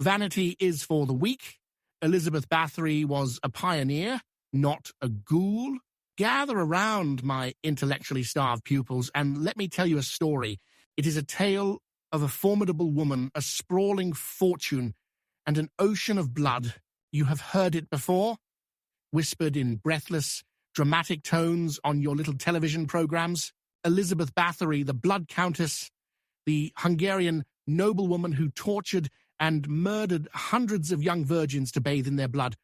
Vanity is for the weak. Elizabeth Báthory was a pioneer, not a ghoul. Gather around, my intellectually starved pupils, and let me tell you a story. It is a tale of a formidable woman, a sprawling fortune, and an ocean of blood. You have heard it before, whispered in breathless, dramatic tones on your little television programs. Elizabeth Báthory, the Blood Countess, the Hungarian noblewoman who tortured and murdered hundreds of young virgins to bathe in their blood,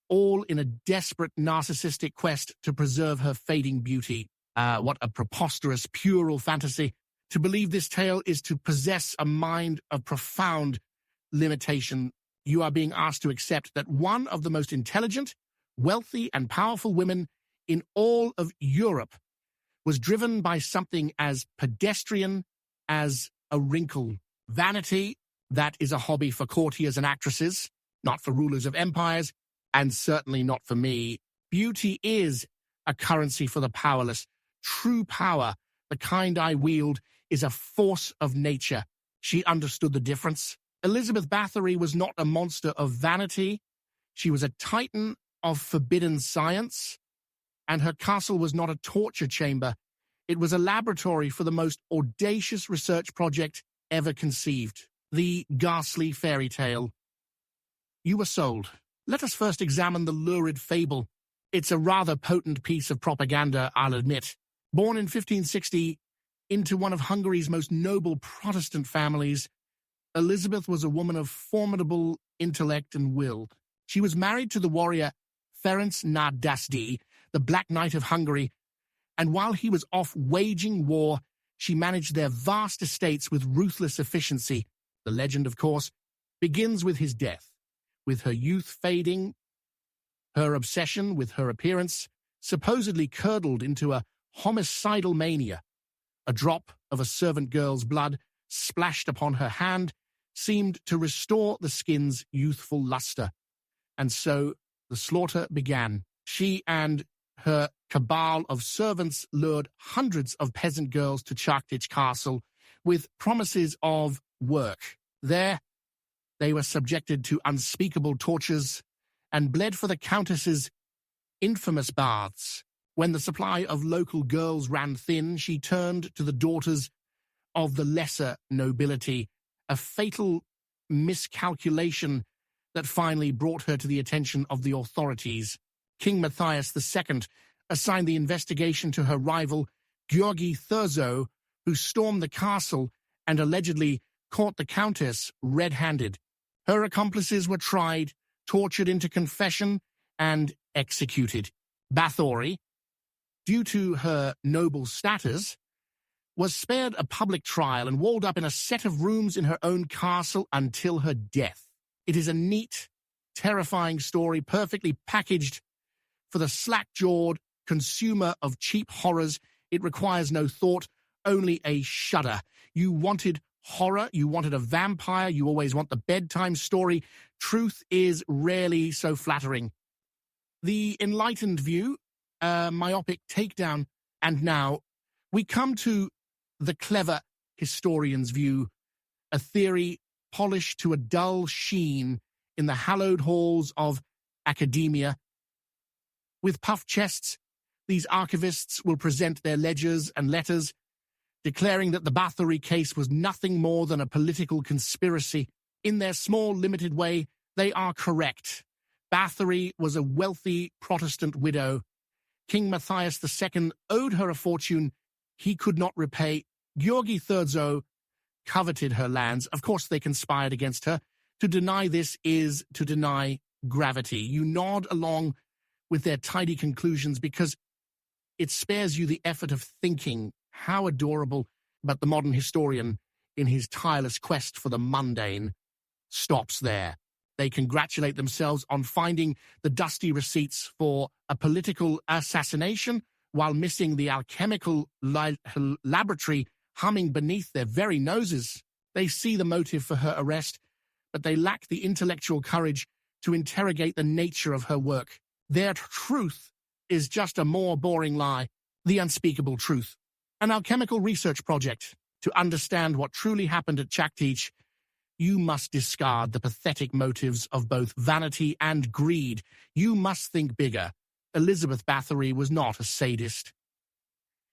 all in a desperate narcissistic quest to preserve her fading beauty. What a preposterous, puerile fantasy. To believe this tale is to possess a mind of profound limitation. You are being asked to accept that one of the most intelligent, wealthy, and powerful women in all of Europe was driven by something as pedestrian as a wrinkle. Vanity, that is a hobby for courtiers and actresses, not for rulers of empires, and certainly not for me. Beauty is a currency for the powerless. True power, the kind I wield, is a force of nature. She understood the difference. Elizabeth Báthory was not a monster of vanity. She was a titan of forbidden science, and her castle was not a torture chamber. It was a laboratory for the most audacious research project ever conceived. The ghastly fairy tale. You were sold. Let us first examine the lurid fable. It's a rather potent piece of propaganda, I'll admit. Born in 1560 into one of Hungary's most noble Protestant families, Elizabeth was a woman of formidable intellect and will. She was married to the warrior Ferenc Nadasdy, the Black Knight of Hungary, and while he was off waging war, she managed their vast estates with ruthless efficiency. The legend, of course, begins with his death. With her youth fading, her obsession with her appearance supposedly curdled into a homicidal mania. A drop of a servant girl's blood splashed upon her hand seemed to restore the skin's youthful luster. And so the slaughter began. She and her cabal of servants lured hundreds of peasant girls to Chartich Castle with promises of work. There, they were subjected to unspeakable tortures and bled for the countess's infamous baths. When the supply of local girls ran thin, she turned to the daughters of the lesser nobility, a fatal miscalculation that finally brought her to the attention of the authorities. King Matthias II assigned the investigation to her rival, György Thurzó, who stormed the castle and allegedly caught the countess red-handed. Her accomplices were tried, tortured into confession, and executed. Báthory, due to her noble status, was spared a public trial and walled up in a set of rooms in her own castle until her death. It is a neat, terrifying story, perfectly packaged for the slack-jawed consumer of cheap horrors. It requires no thought, only a shudder. You wanted horror, you wanted a vampire, you always want the bedtime story. Truth is rarely so flattering. The enlightened view, myopic takedown, and now we come to the clever historian's view, a theory polished to a dull sheen in the hallowed halls of academia. With puffed chests, these archivists will present their ledgers and letters, declaring that the Báthory case was nothing more than a political conspiracy. In their small, limited way, they are correct. Báthory was a wealthy Protestant widow. King Matthias II owed her a fortune he could not repay. György Thurzó coveted her lands. Of course, they conspired against her. To deny this is to deny gravity. You nod along with their tidy conclusions because it spares you the effort of thinking. How adorable. But the modern historian, in his tireless quest for the mundane, stops there. They congratulate themselves on finding the dusty receipts for a political assassination while missing the alchemical laboratory humming beneath their very noses. They see the motive for her arrest, but they lack the intellectual courage to interrogate the nature of her work. Their truth is just a more boring lie, the unspeakable truth. An alchemical research project to understand what truly happened at Chartich You must discard the pathetic motives of both vanity and greed. You must think bigger. Elizabeth Báthory was not a sadist.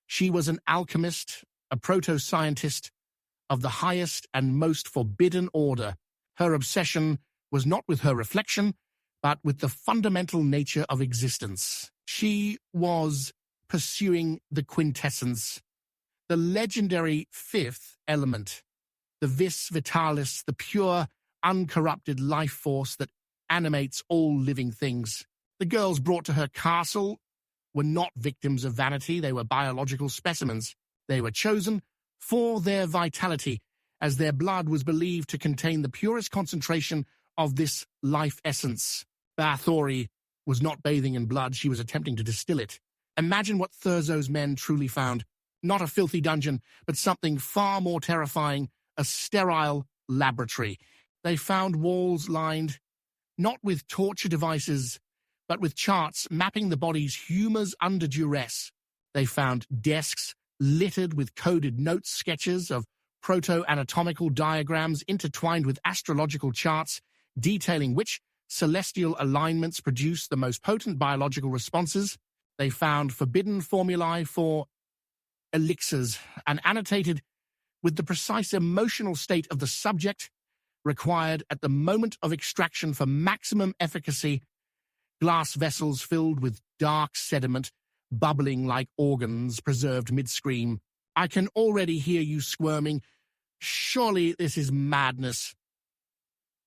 She was an alchemist, a proto-scientist of the highest and most forbidden order. Her obsession was not with her reflection, but with the fundamental nature of existence. She was pursuing the quintessence, the legendary fifth element, the vis vitalis, the pure, uncorrupted life force that animates all living things. The girls brought to her castle were not victims of vanity. They were biological specimens. They were chosen for their vitality, as their blood was believed to contain the purest concentration of this life essence. Báthory was not bathing in blood. She was attempting to distill it. Imagine what Thurzo's men truly found. Not a filthy dungeon, but something far more terrifying, a sterile laboratory. They found walls lined not with torture devices, but with charts mapping the body's humors under duress. They found desks littered with coded note sketches of proto-anatomical diagrams intertwined with astrological charts detailing which celestial alignments produce the most potent biological responses. They found forbidden formulae for elixirs and annotated with the precise emotional state of the subject required at the moment of extraction for maximum efficacy, glass vessels filled with dark sediment, bubbling like organs preserved mid-scream. I can already hear you squirming. Surely this is madness.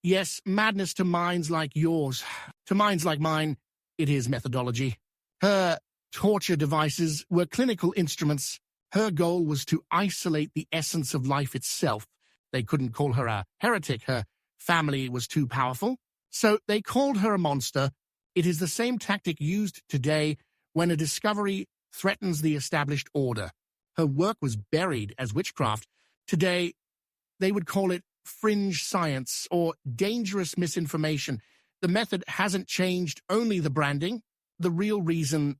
Yes, madness to minds like yours. To minds like mine, it is methodology. Her torture devices were clinical instruments. Her goal was to isolate the essence of life itself. They couldn't call her a heretic. Her family was too powerful. So they called her a monster. It is the same tactic used today when a discovery threatens the established order. Her work was buried as witchcraft. Today, they would call it fringe science or dangerous misinformation. The method hasn't changed, only the branding. The real reason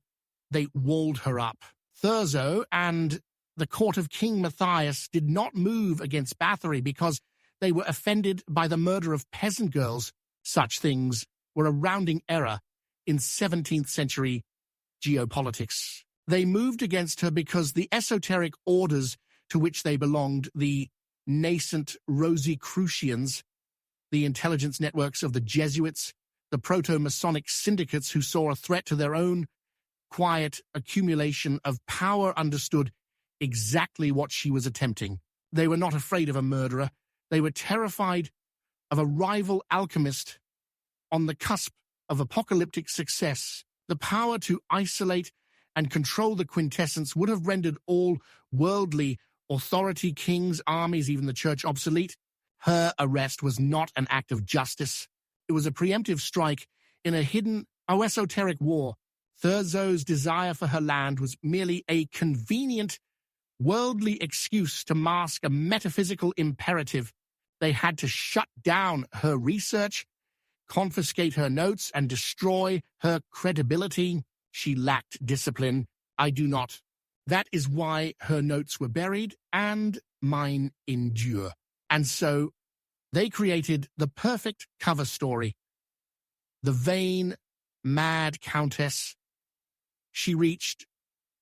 they walled her up. Thurzo and the court of King Matthias did not move against Báthory because they were offended by the murder of peasant girls. Such things were a rounding error in 17th century geopolitics. They moved against her because the esoteric orders to which they belonged, the nascent Rosicrucians, the intelligence networks of the Jesuits, the proto-Masonic syndicates who saw a threat to their own quiet accumulation of power, understood exactly what she was attempting. They were not afraid of a murderer. They were terrified of a rival alchemist on the cusp of apocalyptic success. The power to isolate and control the quintessence would have rendered all worldly authority, kings, armies, even the church obsolete. Her arrest was not an act of justice. It was a preemptive strike in a hidden esoteric war. Thurzo's desire for her land was merely a convenient, worldly excuse to mask a metaphysical imperative. They had to shut down her research, confiscate her notes, and destroy her credibility. She lacked discipline. I do not. That is why her notes were buried and mine endure. And so they created the perfect cover story. The vain, mad countess. She reached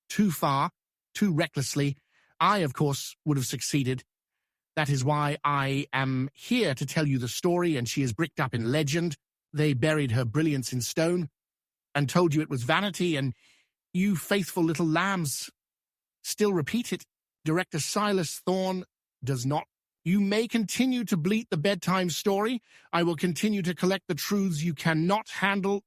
too far, too recklessly. I, of course, would have succeeded. That is why I am here to tell you the story, and she is bricked up in legend. They buried her brilliance in stone and told you it was vanity, and you faithful little lambs still repeat it. Director Silas Thorne does not. You may continue to bleat the bedtime story. I will continue to collect the truths you cannot handle.